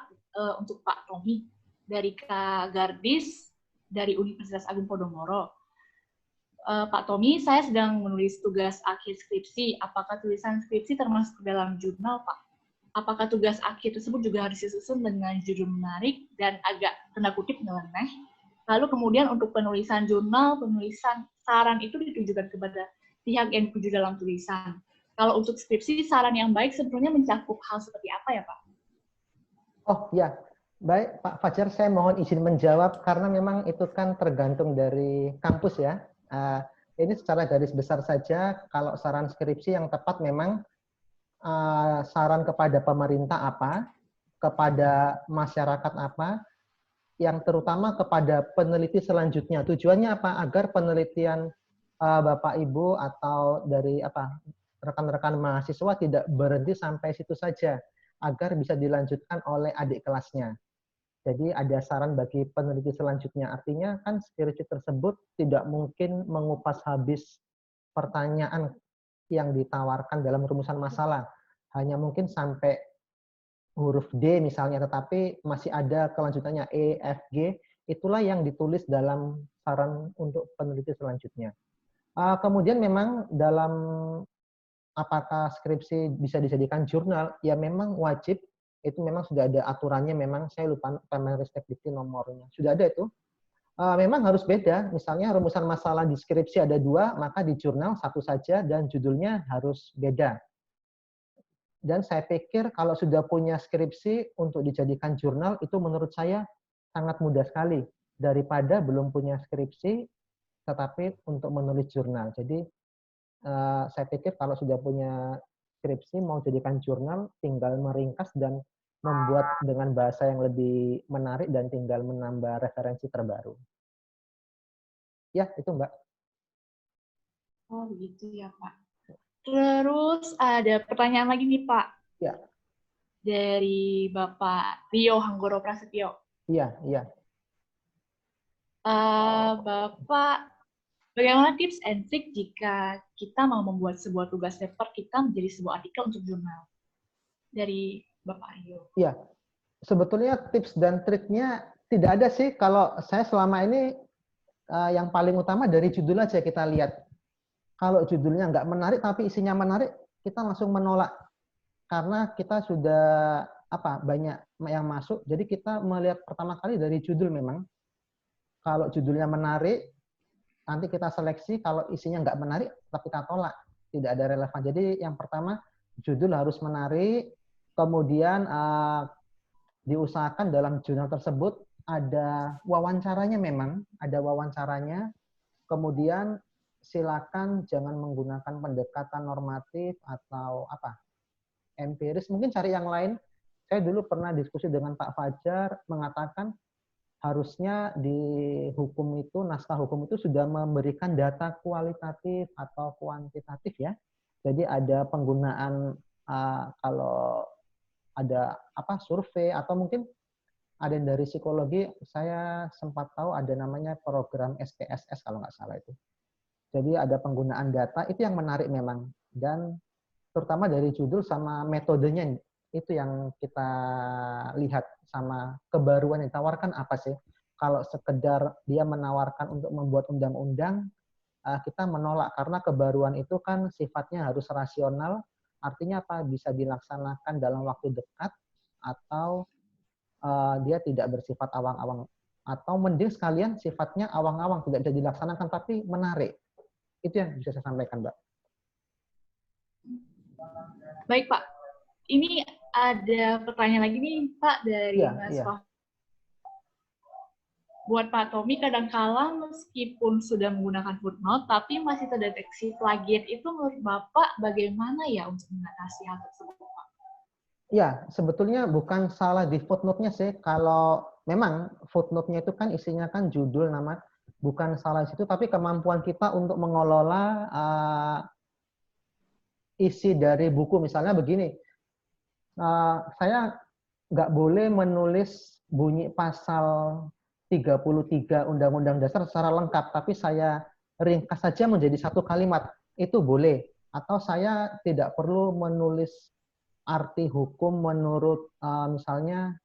untuk Pak Tommy dari Kak Gardis dari Universitas Agung Podomoro. Pak Tommy, saya sedang menulis tugas akhir skripsi. Apakah tulisan skripsi termasuk dalam jurnal, Pak? Apakah tugas akhir tersebut juga harus disusun dengan judul menarik dan agak tanda kutip nyeleneh? Lalu kemudian untuk penulisan jurnal, penulisan saran itu ditujukan kepada pihak yang dituju dalam tulisan. Kalau untuk skripsi, saran yang baik sebetulnya mencakup hal seperti apa ya, Pak? Oh ya, baik Pak Fajar, saya mohon izin menjawab karena memang itu kan tergantung dari kampus ya. Ini secara garis besar saja, kalau saran skripsi yang tepat memang saran kepada pemerintah apa, kepada masyarakat apa, yang terutama kepada peneliti selanjutnya. Tujuannya apa? Agar penelitian Bapak Ibu atau dari rekan-rekan mahasiswa tidak berhenti sampai situ saja, agar bisa dilanjutkan oleh adik kelasnya. Jadi ada saran bagi peneliti selanjutnya. Artinya kan skripsi tersebut tidak mungkin mengupas habis pertanyaan yang ditawarkan dalam rumusan masalah. Hanya mungkin sampai huruf D misalnya, tetapi masih ada kelanjutannya E, F, G. Itulah yang ditulis dalam saran untuk peneliti selanjutnya. Kemudian memang dalam apakah skripsi bisa dijadikan jurnal, ya memang wajib. Itu memang sudah ada aturannya, memang saya lupa Permenristek Dikti nomornya. Sudah ada itu. Memang harus beda. Misalnya rumusan masalah di skripsi ada 2, maka di jurnal 1 saja dan judulnya harus beda. Dan saya pikir kalau sudah punya skripsi untuk dijadikan jurnal, itu menurut saya sangat mudah sekali. Daripada belum punya skripsi, tetapi untuk menulis jurnal. Jadi saya pikir kalau sudah punya skripsi mau jadikan jurnal, tinggal meringkas dan membuat dengan bahasa yang lebih menarik dan tinggal menambah referensi terbaru. Ya, itu Mbak. Oh, begitu ya, Pak. Terus ada pertanyaan lagi nih, Pak. Ya. Dari Bapak Rio Hanggoro Prasetyo. Iya, iya. Bapak, bagaimana tips and trick jika kita mau membuat sebuah tugas paper kita menjadi sebuah artikel untuk jurnal? Dari Bapak Rio. Iya, sebetulnya tips dan triknya tidak ada sih. Kalau saya selama ini yang paling utama dari judul aja kita lihat. Kalau judulnya nggak menarik tapi isinya menarik, kita langsung menolak. Karena kita sudah banyak yang masuk, jadi kita melihat pertama kali dari judul memang. Kalau judulnya menarik, nanti kita seleksi. Kalau isinya nggak menarik, tapi kita tolak. Tidak ada relevan. Jadi yang pertama, judul harus menarik. Kemudian diusahakan dalam jurnal tersebut ada wawancaranya memang, ada wawancaranya. Kemudian silakan jangan menggunakan pendekatan normatif atau empiris. Mungkin cari yang lain. Saya dulu pernah diskusi dengan Pak Fajar mengatakan harusnya di hukum itu, naskah hukum itu sudah memberikan data kualitatif atau kuantitatif ya. Jadi ada penggunaan kalau ada survei atau mungkin ada yang dari psikologi, saya sempat tahu ada namanya program SPSS kalau nggak salah itu. Jadi ada penggunaan data, itu yang menarik memang. Dan terutama dari judul sama metodenya, itu yang kita lihat sama kebaruan yang ditawarkan apa sih. Kalau sekedar dia menawarkan untuk membuat undang-undang, kita menolak. Karena kebaruan itu kan sifatnya harus rasional, artinya bisa dilaksanakan dalam waktu dekat, atau dia tidak bersifat awang-awang, atau mending sekalian sifatnya awang-awang, tidak bisa dilaksanakan tapi menarik. Itu yang bisa saya sampaikan, Mbak. Baik, Pak. Ini ada pertanyaan lagi nih, Pak, dari Iya, Mas iya. Fah. Buat Pak Tommy, kadang-kala meskipun sudah menggunakan footnote, tapi masih terdeteksi plagiat, itu menurut Bapak bagaimana ya untuk mengatasi hal tersebut, Pak? Ya, sebetulnya bukan salah di footnote-nya sih. Kalau memang footnote-nya itu kan isinya kan judul, nama, bukan salah di situ, tapi kemampuan kita untuk mengelola isi dari buku. Misalnya begini, saya nggak boleh menulis bunyi pasal 33 Undang-Undang Dasar secara lengkap, tapi saya ringkas saja menjadi satu kalimat. Itu boleh. Atau saya tidak perlu menulis arti hukum menurut misalnya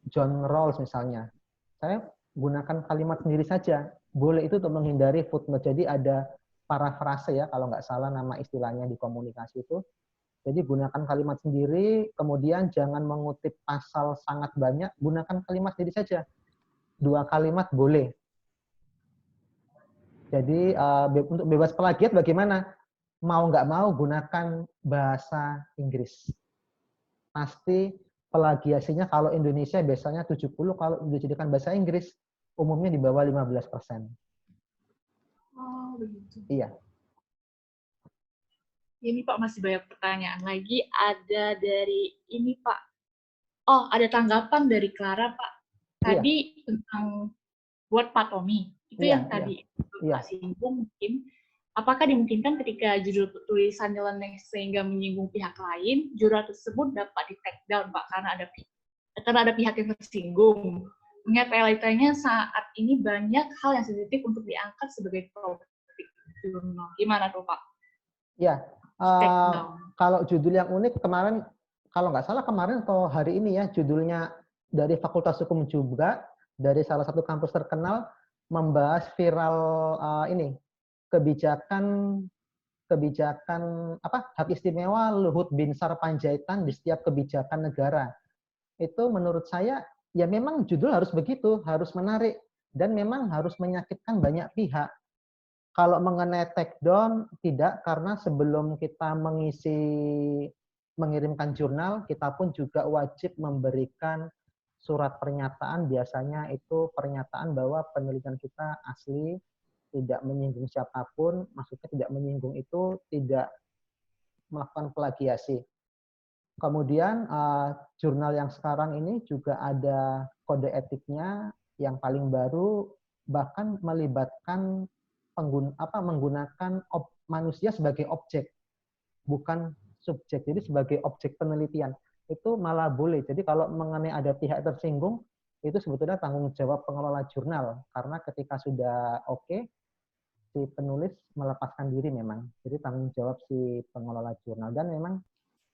John Rawls misalnya. Saya gunakan kalimat sendiri saja. Boleh, itu untuk menghindari footnote. Jadi ada parafrase ya, kalau nggak salah nama istilahnya di komunikasi itu. Jadi gunakan kalimat sendiri, kemudian jangan mengutip pasal sangat banyak, gunakan kalimat sendiri saja. 2 kalimat boleh. Jadi untuk bebas plagiat bagaimana? Mau nggak mau gunakan bahasa Inggris. Pasti plagiasinya kalau Indonesia biasanya 70, kalau dijadikan bahasa Inggris umumnya di bawah 15%. Oh, begitu. Iya. Ini Pak, masih banyak pertanyaan lagi. Ada dari ini Pak. Oh, ada tanggapan dari Clara Pak. Tadi tentang buat Pak Tommy. Itu Iya, yang tadi iya. Pak singgung mungkin. Apakah dimungkinkan ketika judul tulisan nyeleneh sehingga menyinggung pihak lain, judul tersebut dapat di take down Pak karena ada pihak yang tersinggung. Mengingat realitanya saat ini banyak hal yang sensitif untuk diangkat sebagai topik jurnal. Gimana tuh Pak? Ya, kalau judul yang unik kemarin, kalau nggak salah kemarin atau hari ini ya, judulnya dari Fakultas Hukum juga, dari salah satu kampus terkenal, membahas viral ini, kebijakan hak istimewa Luhut Binsar Panjaitan di setiap kebijakan negara. Itu menurut saya, ya memang judul harus begitu, harus menarik, dan memang harus menyakitkan banyak pihak. Kalau mengenai take down, tidak, karena sebelum kita mengirimkan jurnal, kita pun juga wajib memberikan surat pernyataan, biasanya itu pernyataan bahwa penelitian kita asli, tidak menyinggung siapapun, maksudnya tidak menyinggung itu tidak melakukan plagiasi. Kemudian jurnal yang sekarang ini juga ada kode etiknya yang paling baru, bahkan melibatkan menggunakan manusia sebagai objek, bukan subjek. Jadi sebagai objek penelitian itu malah boleh. Jadi kalau mengenai ada pihak tersinggung, itu sebetulnya tanggung jawab pengelola jurnal, karena ketika sudah oke, si penulis melepaskan diri memang. Jadi tanggung jawab si pengelola jurnal. Dan memang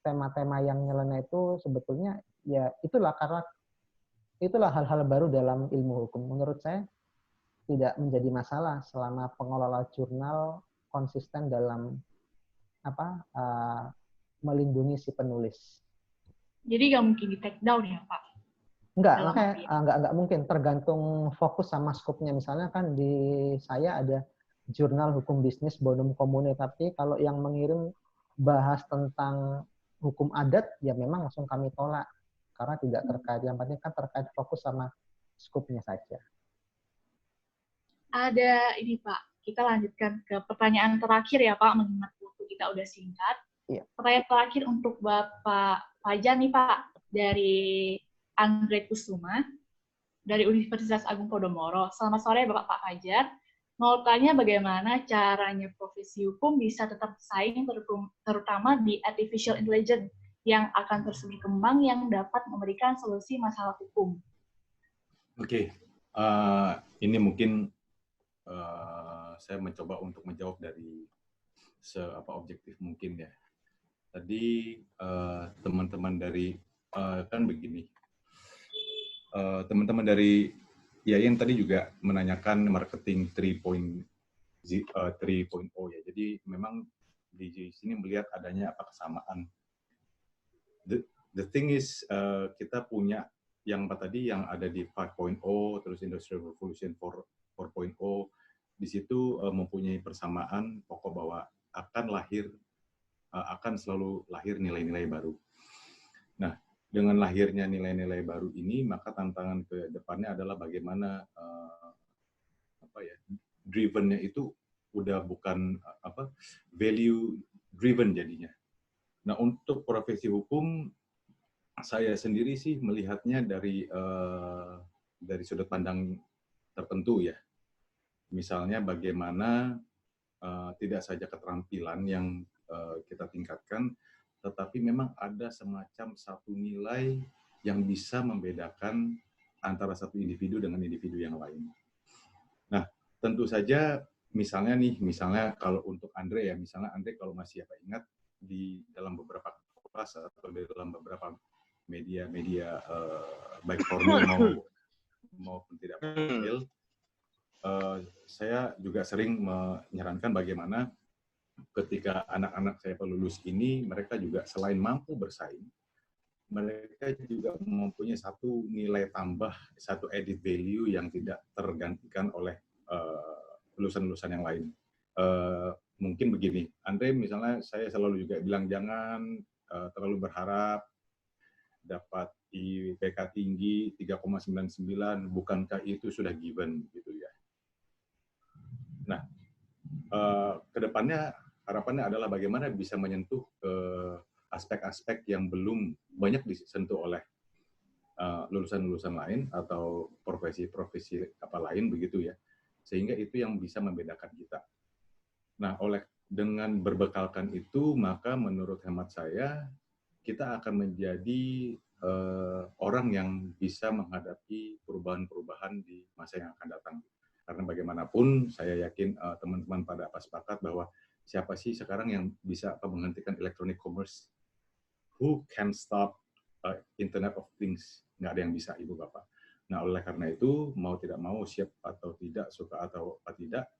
tema-tema yang nyeleneh itu sebetulnya ya itulah hal-hal baru dalam ilmu hukum. Menurut saya tidak menjadi masalah selama pengelola jurnal konsisten dalam melindungi si penulis. Jadi nggak mungkin di take down ya Pak? Enggak mungkin, tergantung fokus sama skopnya. Misalnya kan di saya ada jurnal hukum bisnis bonum komune, tapi kalau yang mengirim bahas tentang hukum adat, ya memang langsung kami tolak karena tidak terkait. Yang penting kan terkait fokus sama skopnya saja. Ada ini Pak, kita lanjutkan ke pertanyaan terakhir ya Pak, mengingat waktu kita udah singkat. Iya. Pertanyaan terakhir untuk Bapak Fajar nih Pak, dari Andre Kusuma, dari Universitas Agung Podomoro. Selamat sore Bapak Pak Fajar. Mau tanya bagaimana caranya profesi hukum bisa tetap bersaing, terutama di artificial intelligence yang akan terus berkembang yang dapat memberikan solusi masalah hukum. Oke, ini mungkin saya mencoba untuk menjawab dari objektif mungkin ya. Tadi teman-teman dari kan begini, teman-teman dari IAIN tadi juga menanyakan marketing 3.0 ya. Jadi memang di sini melihat adanya kesamaan. The thing is kita punya yang apa tadi yang ada di 5.0 terus Industrial Revolution 4.0 di situ mempunyai persamaan pokok bahwa akan selalu lahir nilai-nilai baru. Nah, dengan lahirnya nilai-nilai baru ini, maka tantangan ke depannya adalah bagaimana driven-nya itu udah bukan value driven jadinya. Nah, untuk profesi hukum saya sendiri sih melihatnya dari sudut pandang tertentu ya. Misalnya bagaimana tidak saja keterampilan yang kita tingkatkan, tetapi memang ada semacam satu nilai yang bisa membedakan antara satu individu dengan individu yang lain. Nah, tentu saja misalnya kalau untuk Andre ya, misalnya Andre kalau masih ingat di dalam beberapa kelas atau di dalam beberapa media baik formal maupun tidak formal, saya juga sering menyarankan bagaimana ketika anak-anak saya pelulus ini, mereka juga selain mampu bersaing, mereka juga mempunyai satu nilai tambah, satu added value yang tidak tergantikan oleh lulusan-lulusan yang lain. Mungkin begini, Andre misalnya saya selalu juga bilang jangan terlalu berharap dapat IPK tinggi 3,99, bukankah itu sudah given gitu ya. Nah, kedepannya harapannya adalah bagaimana bisa menyentuh ke aspek-aspek yang belum banyak disentuh oleh lulusan-lulusan lain atau profesi-profesi apa lain begitu ya, sehingga itu yang bisa membedakan kita. Nah, dengan berbekalkan itu, maka menurut hemat saya kita akan menjadi orang yang bisa menghadapi perubahan-perubahan di masa yang akan datang. Karena bagaimanapun saya yakin teman-teman pada sepakat bahwa siapa sih sekarang yang bisa menghentikan electronic commerce? Who can stop Internet of Things? Nggak ada yang bisa, Ibu Bapak. Nah, oleh karena itu, mau tidak mau, siap atau tidak, suka atau tidak,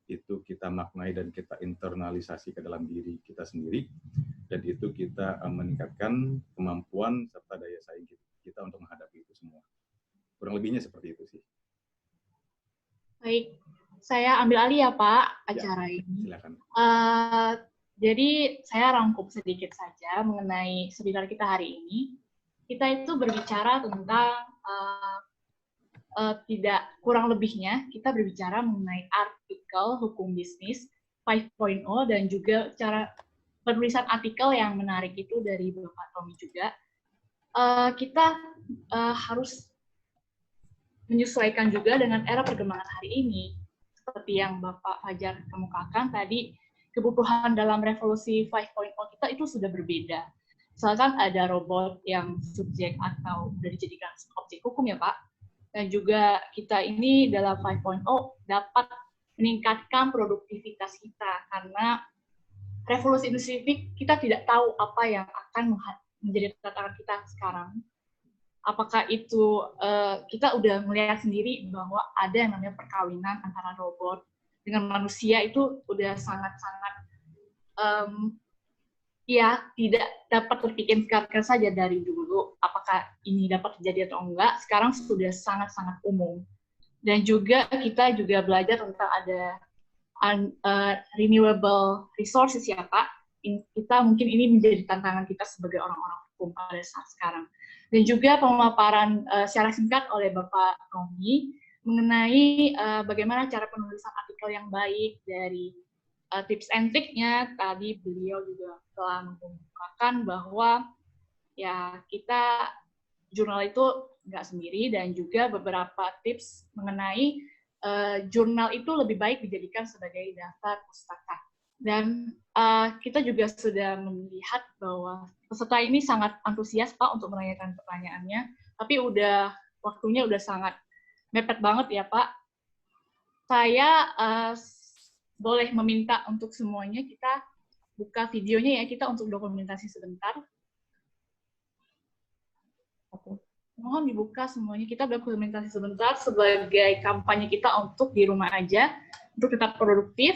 itu kita maknai dan kita internalisasi ke dalam diri kita sendiri, dan itu kita meningkatkan kemampuan serta daya saing kita untuk menghadapi itu semua. Kurang lebihnya seperti itu sih. Baik, saya ambil alih ya Pak acara ini. Silakan. Jadi saya rangkum sedikit saja mengenai seminar kita hari ini. Kita itu berbicara tentang tidak kurang lebihnya kita berbicara mengenai artikel hukum bisnis 5.0 dan juga cara penulisan artikel yang menarik itu dari Bapak Tommy juga. Kita harus menyesuaikan juga dengan era perkembangan hari ini. Seperti yang Bapak Fajar kemukakan tadi, kebutuhan dalam revolusi 5.0 kita itu sudah berbeda. Misalkan ada robot yang subjek atau sudah dijadikan objek hukum ya Pak. Dan juga kita ini dalam 5.0 dapat meningkatkan produktivitas kita karena revolusi industri kita tidak tahu apa yang akan menjadi tantangan kita sekarang. Apakah itu kita udah melihat sendiri bahwa ada yang namanya perkawinan antara robot dengan manusia itu udah sangat-sangat ya tidak dapat terpikirkan saja dari dulu apakah ini dapat terjadi atau enggak, sekarang sudah sangat-sangat umum. Dan juga kita juga belajar tentang ada renewable resources ya Pak. Kita mungkin ini menjadi tantangan kita sebagai orang-orang hukum pada saat sekarang. Dan juga pemaparan secara singkat oleh Bapak Tommy mengenai bagaimana cara penulisan artikel yang baik dari tips and triknya. Tadi beliau juga telah mengungkapkan bahwa ya kita jurnal itu nggak sendiri dan juga beberapa tips mengenai jurnal itu lebih baik dijadikan sebagai daftar pustaka. Dan kita juga sudah melihat bahwa peserta ini sangat antusias Pak untuk menanyakan pertanyaannya, tapi waktunya udah sangat mepet banget ya Pak. Saya boleh meminta untuk semuanya kita buka videonya ya, kita untuk dokumentasi sebentar. Mohon dibuka semuanya, kita dokumentasi sebentar sebagai kampanye kita untuk di rumah aja, untuk tetap produktif.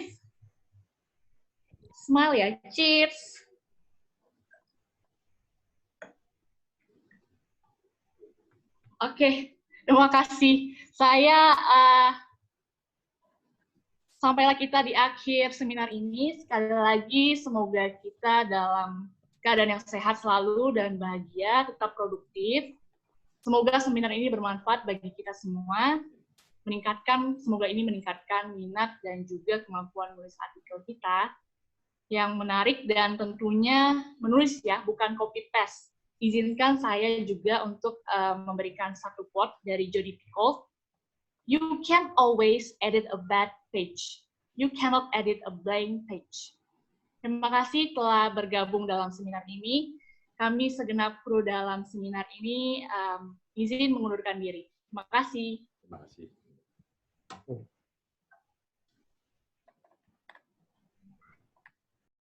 Smile ya, cheers. Oke, terima kasih. Saya sampailah kita di akhir seminar ini. Sekali lagi, semoga kita dalam keadaan yang sehat selalu dan bahagia, tetap produktif. Semoga seminar ini bermanfaat bagi kita semua. Semoga ini meningkatkan minat dan juga kemampuan menulis artikel kita yang menarik dan tentunya menulis ya, bukan copy paste. Izinkan saya juga untuk memberikan satu quote dari Jodi Picoult. You can't always edit a bad page. You cannot edit a blank page. Terima kasih telah bergabung dalam seminar ini. Kami segenap kru dalam seminar ini izin mengundurkan diri. Terima kasih. Terima kasih.